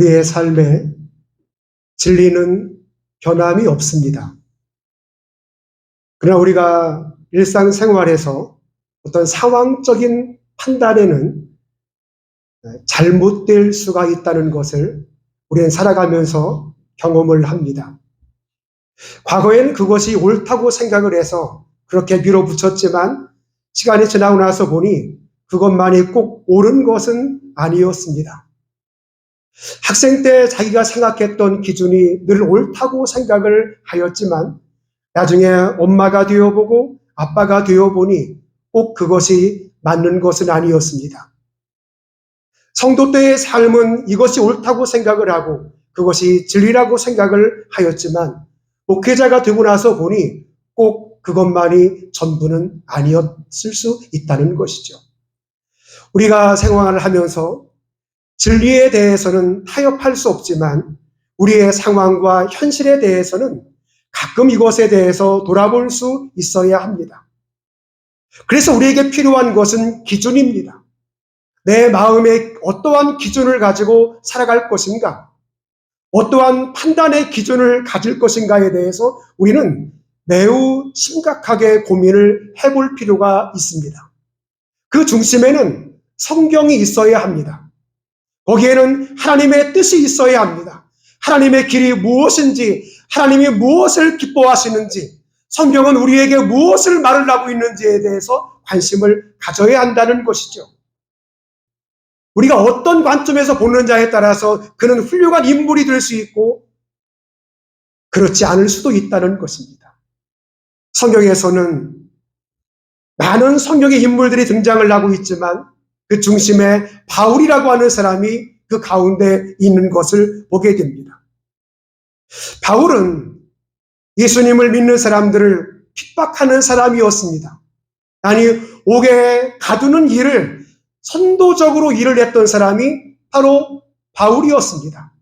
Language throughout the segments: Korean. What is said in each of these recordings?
우리의 삶에 진리는 변함이 없습니다. 그러나 우리가 일상생활에서 어떤 상황적인 판단에는 잘못될 수가 있다는 것을 우리는 살아가면서 경험을 합니다. 과거에는 그것이 옳다고 생각을 해서 그렇게 밀어붙였지만 시간이 지나고 나서 보니 그것만이 꼭 옳은 것은 아니었습니다. 학생 때 자기가 생각했던 기준이 늘 옳다고 생각을 하였지만 나중에 엄마가 되어보고 아빠가 되어보니 꼭 그것이 맞는 것은 아니었습니다. 성도 때의 삶은 이것이 옳다고 생각을 하고 그것이 진리라고 생각을 하였지만 목회자가 되고 나서 보니 꼭 그것만이 전부는 아니었을 수 있다는 것이죠. 우리가 생활을 하면서 진리에 대해서는 타협할 수 없지만 우리의 상황과 현실에 대해서는 가끔 이것에 대해서 돌아볼 수 있어야 합니다. 그래서 우리에게 필요한 것은 기준입니다. 내 마음에 어떠한 기준을 가지고 살아갈 것인가, 어떠한 판단의 기준을 가질 것인가에 대해서 우리는 매우 심각하게 고민을 해볼 필요가 있습니다. 그 중심에는 성경이 있어야 합니다. 거기에는 하나님의 뜻이 있어야 합니다. 하나님의 길이 무엇인지, 하나님이 무엇을 기뻐하시는지, 성경은 우리에게 무엇을 말하고 있는지에 대해서 관심을 가져야 한다는 것이죠. 우리가 어떤 관점에서 보는자에 따라서 그는 훌륭한 인물이 될 수 있고 그렇지 않을 수도 있다는 것입니다. 성경에서는 많은 성경의 인물들이 등장을 하고 있지만 그 중심에 바울이라고 하는 사람이 그 가운데 있는 것을 보게 됩니다. 바울은 예수님을 믿는 사람들을 핍박하는 사람이었습니다. 아니, 옥에 가두는 일을 선도적으로 일을 했던 사람이 바로 바울이었습니다.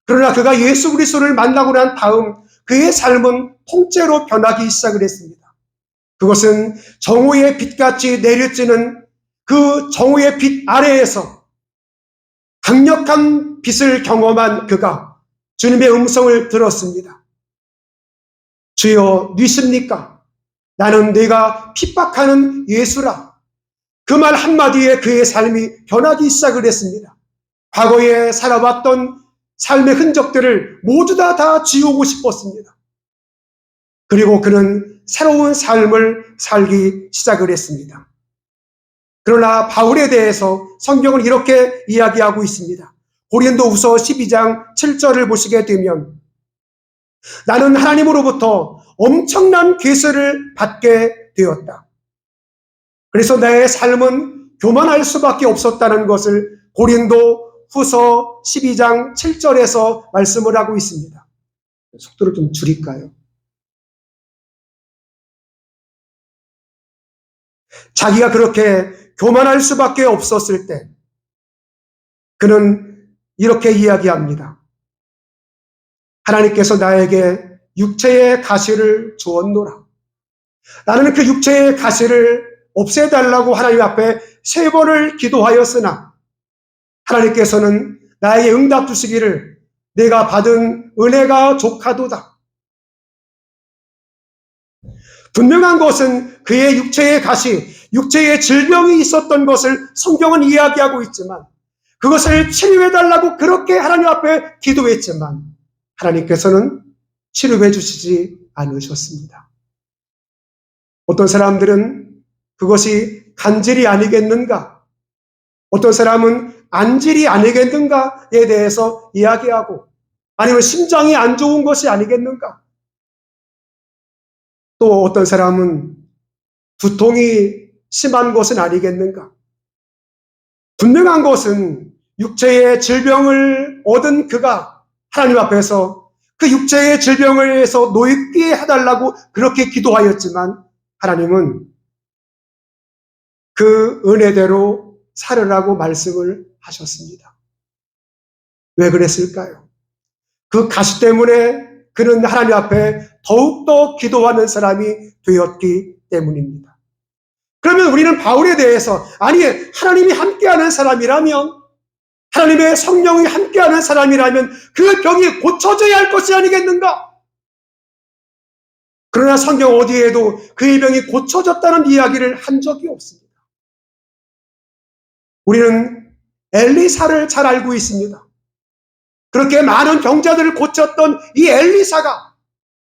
그러나 그가 예수 그리스도를 만나고 난 다음 그의 삶은 통째로 변하기 시작을 했습니다. 그것은 정오의 빛같이 내려지는 그 정오의 빛 아래에서 강력한 빛을 경험한 그가 주님의 음성을 들었습니다. 주여, 누십니까? 나는 네가 핍박하는 예수라. 그 말 한마디에 그의 삶이 변하기 시작을 했습니다. 과거에 살아왔던 삶의 흔적들을 모두 다 지우고 싶었습니다. 그리고 그는 새로운 삶을 살기 시작을 했습니다. 그러나 바울에 대해서 성경은 이렇게 이야기하고 있습니다. 고린도후서 12장 7절을 보시게 되면 나는 하나님으로부터 엄청난 계시를 받게 되었다. 그래서 내 삶은 교만할 수밖에 없었다는 것을 고린도후서 12장 7절에서 말씀을 하고 있습니다. 속도를 좀 줄일까요? 자기가 그렇게 교만할 수밖에 없었을 때 그는 이렇게 이야기합니다. 하나님께서 나에게 육체의 가시를 주었노라. 나는 그 육체의 가시를 없애달라고 하나님 앞에 3번을 기도하였으나 하나님께서는 나에게 응답 주시기를 내가 받은 은혜가 족하도다. 분명한 것은 그의 육체의 가시, 육체의 질병이 있었던 것을 성경은 이야기하고 있지만 그것을 치료해달라고 그렇게 하나님 앞에 기도했지만 하나님께서는 치료해 주시지 않으셨습니다. 어떤 사람들은 그것이 간질이 아니겠는가? 어떤 사람은 안질이 아니겠는가에 대해서 이야기하고 아니면 심장이 안 좋은 것이 아니겠는가? 또 어떤 사람은 두통이 심한 것은 아니겠는가? 분명한 것은 육체의 질병을 얻은 그가 하나님 앞에서 그 육체의 질병을 해서 놓이게 해달라고 그렇게 기도하였지만 하나님은 그 은혜대로 살으라고 말씀을 하셨습니다. 왜 그랬을까요? 그 가시 때문에 그는 하나님 앞에 더욱더 기도하는 사람이 되었기 때문입니다. 그러면 우리는 바울에 대해서 아니 하나님이 함께하는 사람이라면 하나님의 성령이 함께하는 사람이라면 그 병이 고쳐져야 할 것이 아니겠는가? 그러나 성경 어디에도 그의 병이 고쳐졌다는 이야기를 한 적이 없습니다. 우리는 엘리사를 잘 알고 있습니다. 그렇게 많은 병자들을 고쳤던 이 엘리사가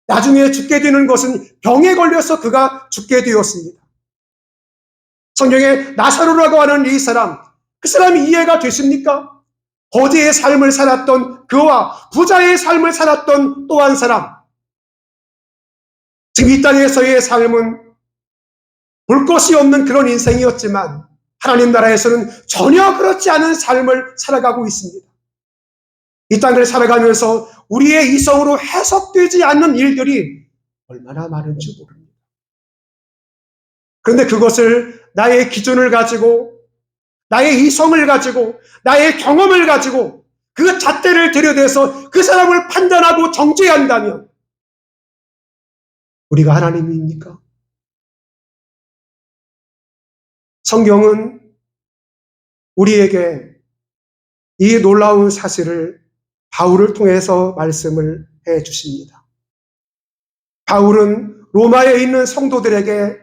나중에 죽게 되는 것은 병에 걸려서 그가 죽게 되었습니다. 성경에 나사로라고 하는 이 사람, 그 사람이 이해가 되십니까? 거지의 삶을 살았던 그와 부자의 삶을 살았던 또 한 사람. 지금 이 땅에서의 삶은 볼 것이 없는 그런 인생이었지만 하나님 나라에서는 전혀 그렇지 않은 삶을 살아가고 있습니다. 이 땅을 살아가면서 우리의 이성으로 해석되지 않는 일들이 얼마나 많은지 모릅니다. 그런데 그것을 나의 기준을 가지고, 나의 이성을 가지고, 나의 경험을 가지고 그 잣대를 들여대서 그 사람을 판단하고 정죄한다면 우리가 하나님입니까? 성경은 우리에게 이 놀라운 사실을 바울을 통해서 말씀을 해 주십니다. 바울은 로마에 있는 성도들에게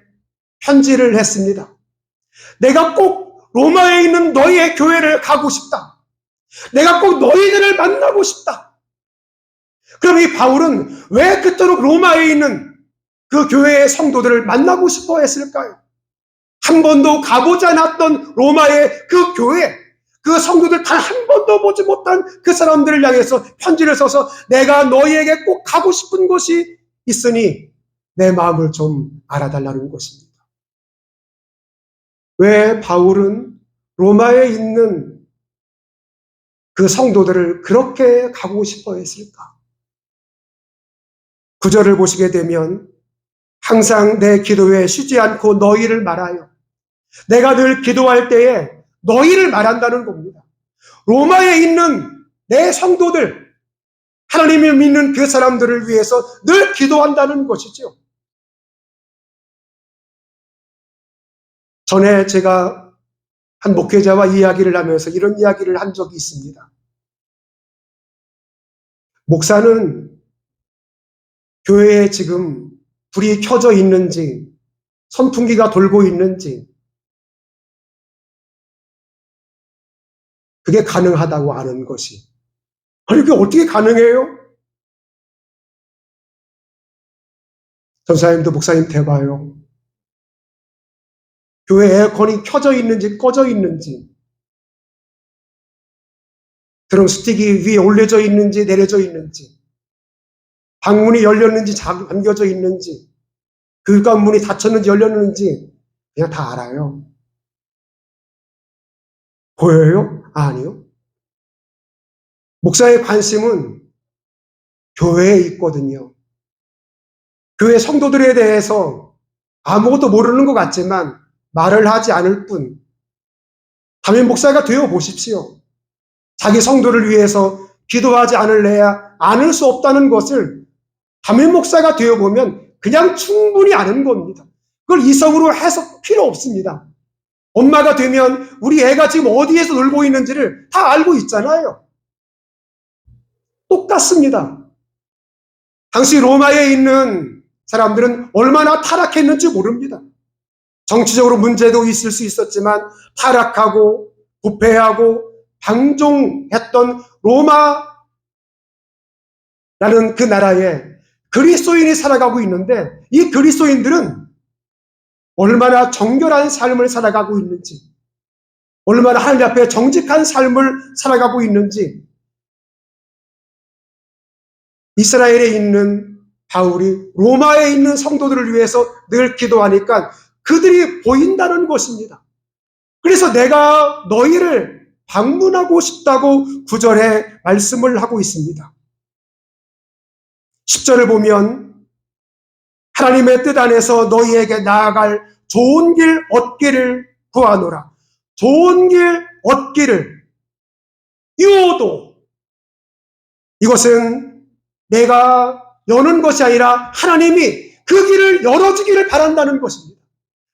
편지를 했습니다. 내가 꼭 로마에 있는 너희의 교회를 가고 싶다. 내가 꼭 너희들을 만나고 싶다. 그럼 이 바울은 왜 그토록 로마에 있는 그 교회의 성도들을 만나고 싶어 했을까요? 한 번도 가보지 않았던 로마의 그 교회, 그 성도들 단 한 번도 보지 못한 그 사람들을 향해서 편지를 써서 내가 너희에게 꼭 가고 싶은 곳이 있으니 내 마음을 좀 알아달라는 것입니다. 왜 바울은 로마에 있는 그 성도들을 그렇게 가고 싶어 했을까? 9절을 보시게 되면 항상 내 기도에 쉬지 않고 너희를 말하여, 내가 늘 기도할 때에 너희를 말한다는 겁니다. 로마에 있는 내 성도들, 하나님을 믿는 그 사람들을 위해서 늘 기도한다는 것이죠. 전에 제가 한 목회자와 이야기를 하면서 이런 이야기를 한 적이 있습니다. 목사는 교회에 지금 불이 켜져 있는지, 선풍기가 돌고 있는지, 그게 가능하다고 아는 것이. 아니, 그게 어떻게 가능해요? 전사님도 목사님 대봐요. 교회 에어컨이 켜져 있는지 꺼져 있는지, 드럼 스틱이 위에 올려져 있는지 내려져 있는지, 방문이 열렸는지 잠겨져 있는지, 교육관 문이 닫혔는지 열렸는지 그냥 다 알아요. 보여요? 아니요. 목사의 관심은 교회에 있거든요. 교회 성도들에 대해서 아무것도 모르는 것 같지만 말을 하지 않을 뿐. 담임 목사가 되어 보십시오. 자기 성도를 위해서 기도하지 않을래야 아는 수 없다는 것을 담임 목사가 되어 보면 그냥 충분히 아는 겁니다. 그걸 이성으로 해석 필요 없습니다. 엄마가 되면 우리 애가 지금 어디에서 놀고 있는지를 다 알고 있잖아요. 똑같습니다. 당시 로마에 있는 사람들은 얼마나 타락했는지 모릅니다. 정치적으로 문제도 있을 수 있었지만 타락하고 부패하고 방종했던 로마라는 그 나라에 그리스도인이 살아가고 있는데 이 그리스도인들은 얼마나 정결한 삶을 살아가고 있는지, 얼마나 하나님 앞에 정직한 삶을 살아가고 있는지 이스라엘에 있는 바울이 로마에 있는 성도들을 위해서 늘 기도하니까 그들이 보인다는 것입니다. 그래서 내가 너희를 방문하고 싶다고 9절에 말씀을 하고 있습니다. 10절을 보면 하나님의 뜻 안에서 너희에게 나아갈 좋은 길 얻기를 구하노라. 좋은 길 얻기를, 유오도, 이것은 내가 여는 것이 아니라 하나님이 그 길을 열어주기를 바란다는 것입니다.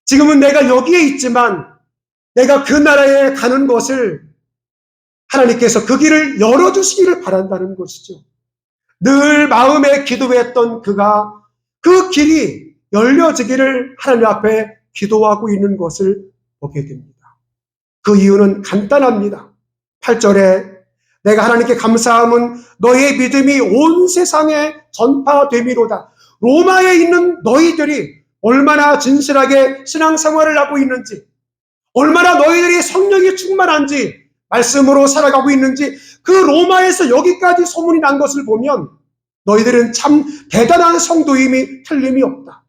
지금은 내가 여기에 있지만 내가 그 나라에 가는 것을 하나님께서 그 길을 열어주시기를 바란다는 것이죠. 늘 마음에 기도했던 그가 그 길이 열려지기를 하나님 앞에 기도하고 있는 것을 보게 됩니다. 그 이유는 간단합니다. 8절에 내가 하나님께 감사함은 너의 믿음이 온 세상에 전파됨이로다. 로마에 있는 너희들이 얼마나 진실하게 신앙생활을 하고 있는지, 얼마나 너희들이 성령이 충만한지, 말씀으로 살아가고 있는지, 그 로마에서 여기까지 소문이 난 것을 보면 너희들은 참 대단한 성도임이 틀림이 없다.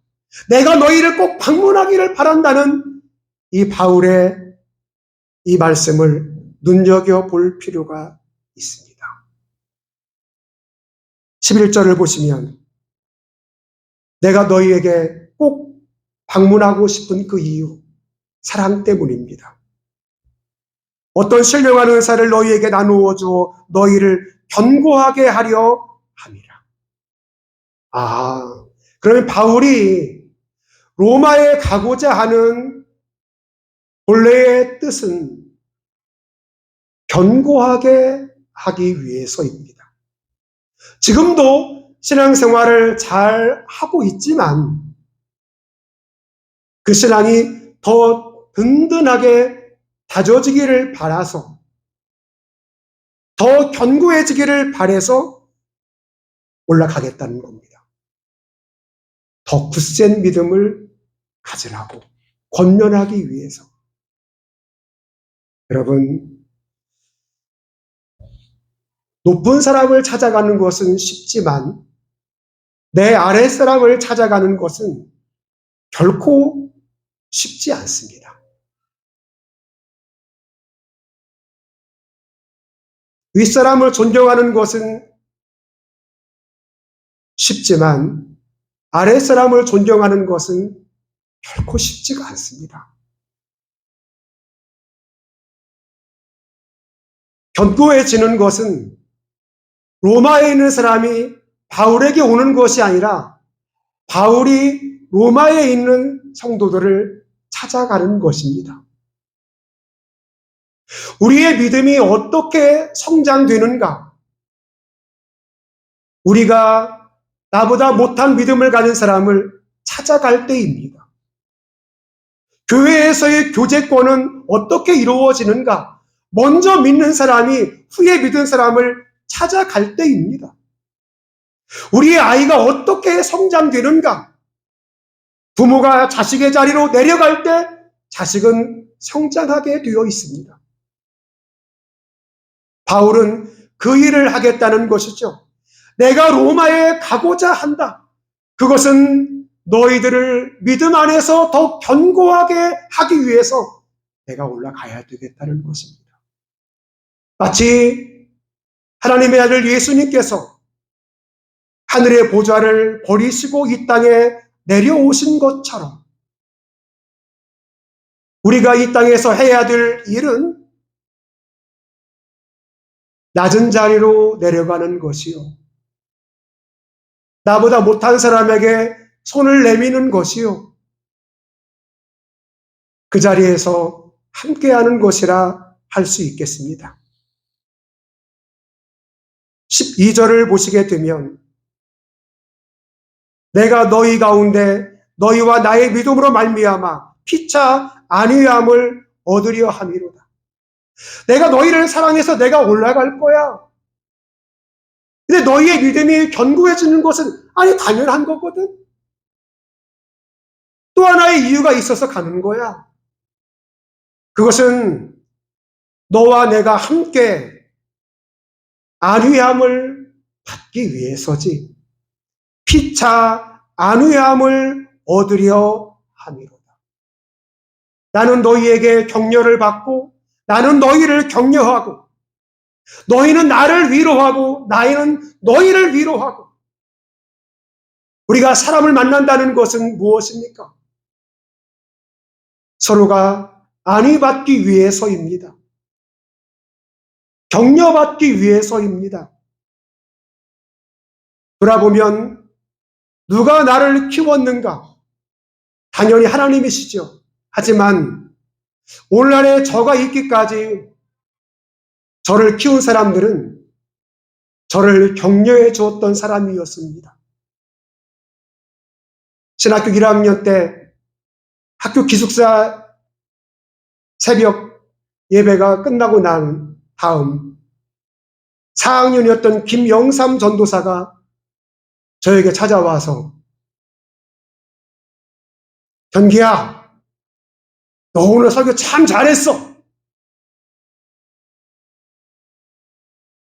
내가 너희를 꼭 방문하기를 바란다는 이 바울의 이 말씀을 눈여겨볼 필요가 있습니다. 11절을 보시면 내가 너희에게 꼭 방문하고 싶은 그 이유, 사랑 때문입니다. 어떤 신령한 은사를 너희에게 나누어 주어 너희를 견고하게 하려 함이라. 그러면 바울이 로마에 가고자 하는 본래의 뜻은 견고하게 하기 위해서입니다. 지금도 신앙생활을 잘 하고 있지만 그 신앙이 더 든든하게 다져지기를 바라서, 더 견고해지기를 바라서 올라가겠다는 겁니다. 더 굳센 믿음을 가지라고, 권면하기 위해서. 여러분, 높은 사람을 찾아가는 것은 쉽지만 내 아랫사람을 찾아가는 것은 결코 쉽지 않습니다. 윗사람을 존경하는 것은 쉽지만 아랫사람을 존경하는 것은 결코 쉽지가 않습니다. 견고해지는 것은 로마에 있는 사람이 바울에게 오는 것이 아니라 바울이 로마에 있는 성도들을 찾아가는 것입니다. 우리의 믿음이 어떻게 성장되는가? 우리가 나보다 못한 믿음을 가진 사람을 찾아갈 때입니다. 교회에서의 교제권은 어떻게 이루어지는가? 먼저 믿는 사람이 후에 믿은 사람을 찾아갈 때입니다. 우리의 아이가 어떻게 성장되는가? 부모가 자식의 자리로 내려갈 때 자식은 성장하게 되어 있습니다. 바울은 그 일을 하겠다는 것이죠. 내가 로마에 가고자 한다. 그것은 너희들을 믿음 안에서 더 견고하게 하기 위해서 내가 올라가야 되겠다는 것입니다. 마치 하나님의 아들 예수님께서 하늘의 보좌를 버리시고 이 땅에 내려오신 것처럼 우리가 이 땅에서 해야 될 일은 낮은 자리로 내려가는 것이요, 나보다 못한 사람에게 손을 내미는 것이요, 그 자리에서 함께하는 것이라 할 수 있겠습니다. 12절을 보시게 되면 내가 너희 가운데 너희와 나의 믿음으로 말미암아 피차 안위함을 얻으려 함이로다. 내가 너희를 사랑해서 내가 올라갈 거야. 근데 너희의 믿음이 견고해지는 것은 당연한 거거든. 또 하나의 이유가 있어서 가는 거야. 그것은 너와 내가 함께 안위함을 받기 위해서지, 피차 안위함을 얻으려 함이로다. 나는 너희에게 격려를 받고 나는 너희를 격려하고 너희는 나를 위로하고 나는 너희를 위로하고. 우리가 사람을 만난다는 것은 무엇입니까? 서로가 안위받기 위해서입니다. 격려받기 위해서입니다. 돌아보면 누가 나를 키웠는가? 당연히 하나님이시죠. 하지만 오늘날에 저가 있기까지 저를 키운 사람들은 저를 격려해 주었던 사람이었습니다. 신학교 1학년 때 학교 기숙사 새벽 예배가 끝나고 난 다음 4학년이었던 김영삼 전도사가 저에게 찾아와서 견기야, 너 오늘 설교 참 잘했어.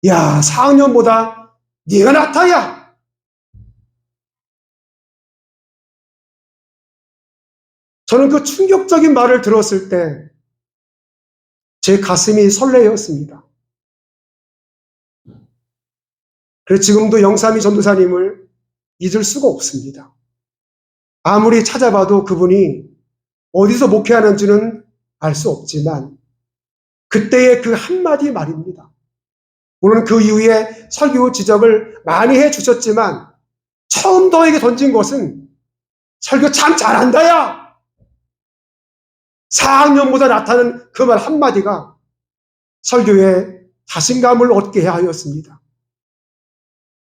야, 4학년보다 네가 낫다야. 저는 그 충격적인 말을 들었을 때 제 가슴이 설레었습니다. 그래서 지금도 영삼이 전도사님을 잊을 수가 없습니다. 아무리 찾아봐도 그분이 어디서 목회하는지는 알 수 없지만 그때의 그 한마디 말입니다. 물론 그 이후에 설교 지적을 많이 해주셨지만 처음 저에게 던진 것은 설교 참 잘한다야. 4학년보다 낫다는 그 말 한마디가 설교에 자신감을 얻게 하였습니다.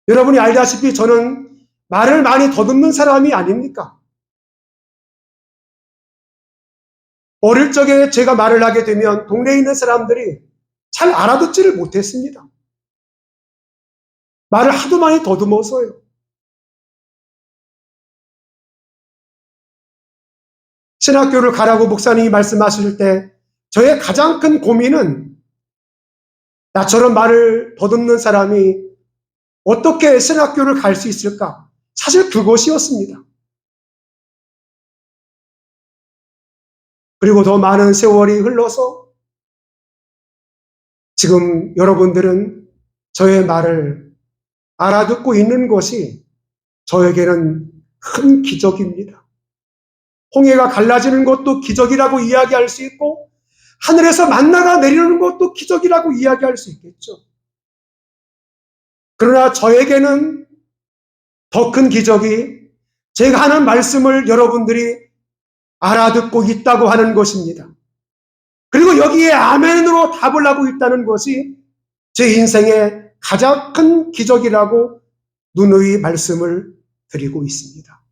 여러분이 알다시피 저는 말을 많이 더듬는 사람이 아닙니까? 어릴 적에 제가 말을 하게 되면 동네에 있는 사람들이 잘 알아듣지를 못했습니다. 말을 하도 많이 더듬어서요. 신학교를 가라고 목사님이 말씀하실 때 저의 가장 큰 고민은 나처럼 말을 더듬는 사람이 어떻게 신학교를 갈 수 있을까? 사실 그것이었습니다. 그리고 더 많은 세월이 흘러서 지금 여러분들은 저의 말을 알아듣고 있는 것이 저에게는 큰 기적입니다. 홍해가 갈라지는 것도 기적이라고 이야기할 수 있고 하늘에서 만나가 내리는 것도 기적이라고 이야기할 수 있겠죠. 그러나 저에게는 더 큰 기적이 제가 하는 말씀을 여러분들이 알아듣고 있다고 하는 것입니다. 그리고 여기에 아멘으로 답을 하고 있다는 것이 제 인생의 가장 큰 기적이라고 누누이 말씀을 드리고 있습니다.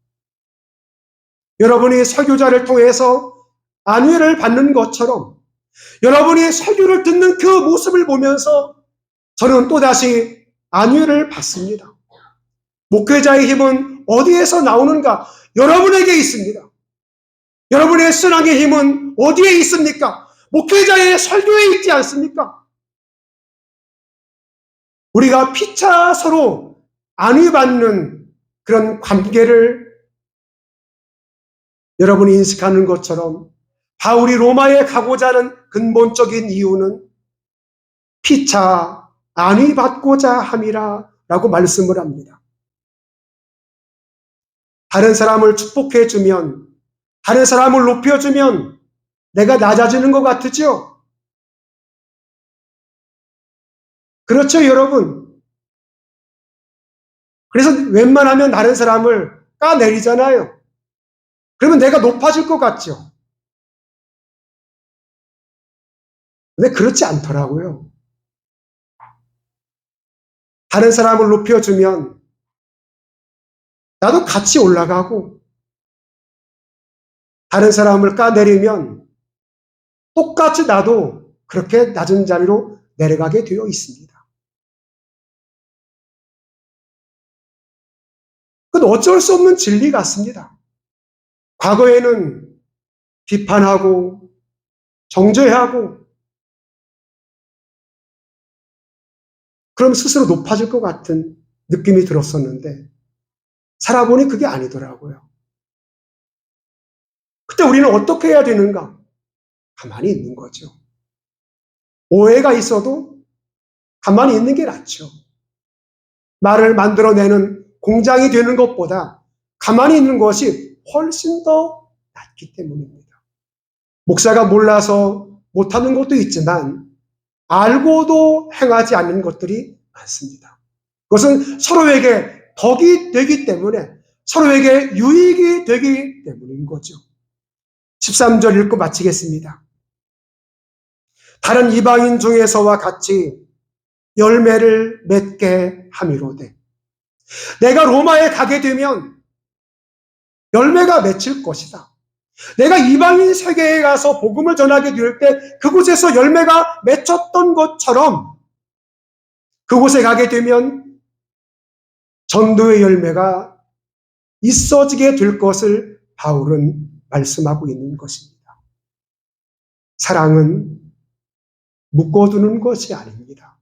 여러분이 설교자를 통해서 안위를 받는 것처럼 여러분이 설교를 듣는 그 모습을 보면서 저는 또다시 안위를 받습니다. 목회자의 힘은 어디에서 나오는가? 여러분에게 있습니다. 여러분의 신앙의 힘은 어디에 있습니까? 목회자의 설교에 있지 않습니까? 우리가 피차 서로 안위받는 그런 관계를 여러분이 인식하는 것처럼 바울이 로마에 가고자 하는 근본적인 이유는 피차 안위받고자 함이라 라고 말씀을 합니다. 다른 사람을 축복해주면, 다른 사람을 높여주면 내가 낮아지는 것 같으죠? 그렇죠, 여러분? 그래서 웬만하면 다른 사람을 까내리잖아요. 그러면 내가 높아질 것 같죠? 근데 그렇지 않더라고요. 다른 사람을 높여주면 나도 같이 올라가고, 다른 사람을 까내리면 똑같이 나도 그렇게 낮은 자리로 내려가게 되어 있습니다. 그건 어쩔 수 없는 진리 같습니다. 과거에는 비판하고 정죄하고 그럼 스스로 높아질 것 같은 느낌이 들었었는데 살아보니 그게 아니더라고요. 그때 우리는 어떻게 해야 되는가? 가만히 있는 거죠. 오해가 있어도 가만히 있는 게 낫죠. 말을 만들어내는 공장이 되는 것보다 가만히 있는 것이 훨씬 더 낫기 때문입니다. 목사가 몰라서 못하는 것도 있지만 알고도 행하지 않는 것들이 많습니다. 그것은 서로에게 덕이 되기 때문에, 서로에게 유익이 되기 때문인 거죠. 13절 읽고 마치겠습니다. 다른 이방인 중에서와 같이 열매를 맺게 함이로되 내가 로마에 가게 되면 열매가 맺힐 것이다. 내가 이방인 세계에 가서 복음을 전하게 될 때 그곳에서 열매가 맺혔던 것처럼 그곳에 가게 되면 전도의 열매가 있어지게 될 것을 바울은 말씀하고 있는 것입니다. 사랑은 묶어두는 것이 아닙니다.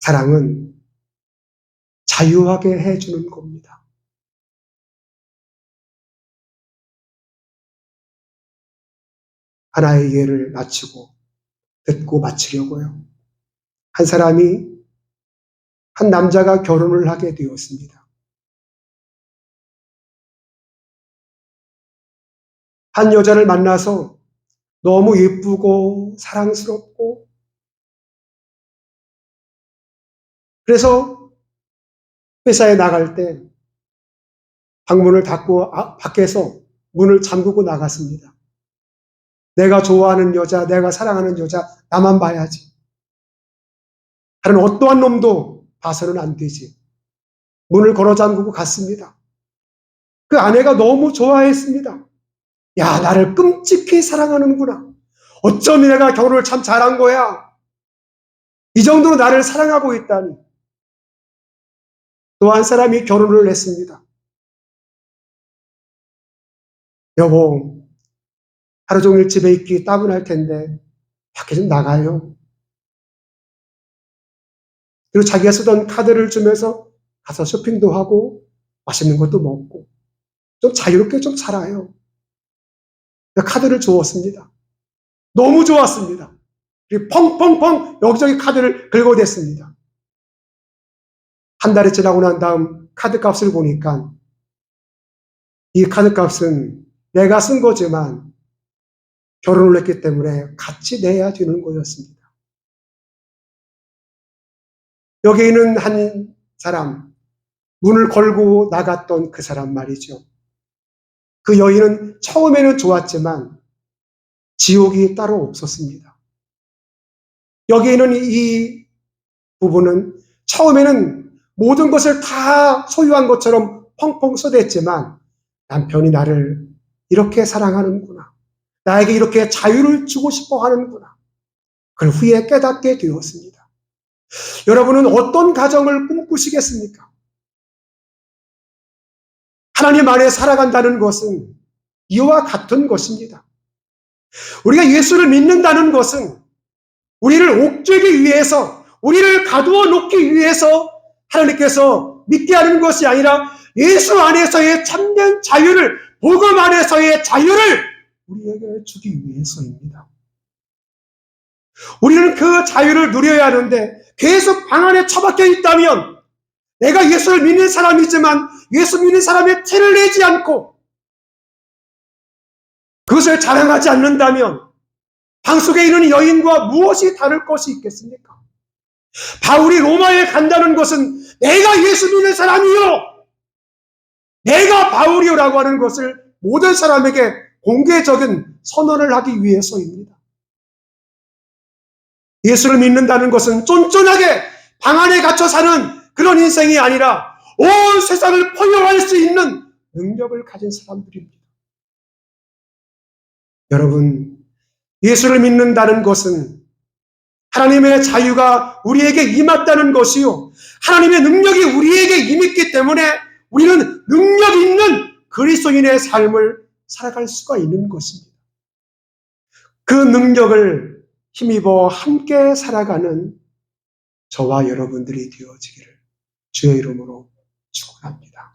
사랑은 자유하게 해주는 겁니다. 하나의 예를 듣고 마치려고요. 한 남자가 결혼을 하게 되었습니다. 한 여자를 만나서 너무 예쁘고 사랑스럽고 그래서 회사에 나갈 때 방문을 닫고 밖에서 문을 잠그고 나갔습니다. 내가 좋아하는 여자, 내가 사랑하는 여자 나만 봐야지. 다른 어떠한 놈도 봐서는 안 되지. 문을 걸어 잠그고 갔습니다. 그 아내가 너무 좋아했습니다. 야, 나를 끔찍히 사랑하는구나. 어쩜 내가 결혼을 참 잘한 거야. 이 정도로 나를 사랑하고 있다니. 또 한 사람이 결혼을 했습니다. 여보, 하루 종일 집에 있기 따분할 텐데 밖에 좀 나가요. 그리고 자기가 쓰던 카드를 주면서 가서 쇼핑도 하고 맛있는 것도 먹고 좀 자유롭게 좀 살아요. 카드를 주었습니다. 너무 좋았습니다. 그리고 펑펑펑 여기저기 카드를 긁어댔습니다. 한 달이 지나고 난 다음 카드 값을 보니까 이 카드 값은 내가 쓴 거지만 결혼을 했기 때문에 같이 내야 되는 거였습니다. 여기 있는 한 사람, 문을 걸고 나갔던 그 사람 말이죠. 그 여인은 처음에는 좋았지만 지옥이 따로 없었습니다. 여기 있는 이 부부는 처음에는 모든 것을 다 소유한 것처럼 펑펑 쏟았지만 남편이 나를 이렇게 사랑하는구나. 나에게 이렇게 자유를 주고 싶어 하는구나. 그걸 후에 깨닫게 되었습니다. 여러분은 어떤 가정을 꿈꾸시겠습니까? 하나님 안에 살아간다는 것은 이와 같은 것입니다. 우리가 예수를 믿는다는 것은 우리를 옥죄기 위해서, 우리를 가두어 놓기 위해서 하나님께서 믿게 하는 것이 아니라 예수 안에서의 참된 자유를, 복음 안에서의 자유를 우리에게 주기 위해서입니다. 우리는 그 자유를 누려야 하는데 계속 방 안에 처박혀 있다면 내가 예수를 믿는 사람이지만 예수 믿는 사람의 티를 내지 않고 그것을 자랑하지 않는다면 방 속에 있는 여인과 무엇이 다를 것이 있겠습니까? 바울이 로마에 간다는 것은 내가 예수 믿는 사람이요, 내가 바울이요라고 하는 것을 모든 사람에게 공개적인 선언을 하기 위해서입니다. 예수를 믿는다는 것은 쫀쫀하게 방 안에 갇혀 사는 그런 인생이 아니라 온 세상을 포용할 수 있는 능력을 가진 사람들입니다. 여러분, 예수를 믿는다는 것은 하나님의 자유가 우리에게 임했다는 것이요, 하나님의 능력이 우리에게 임했기 때문에 우리는 능력 있는 그리스도인의 삶을 살아갈 수가 있는 것입니다. 그 능력을 힘입어 함께 살아가는 저와 여러분들이 되어지기를 주의 이름으로 축원합니다.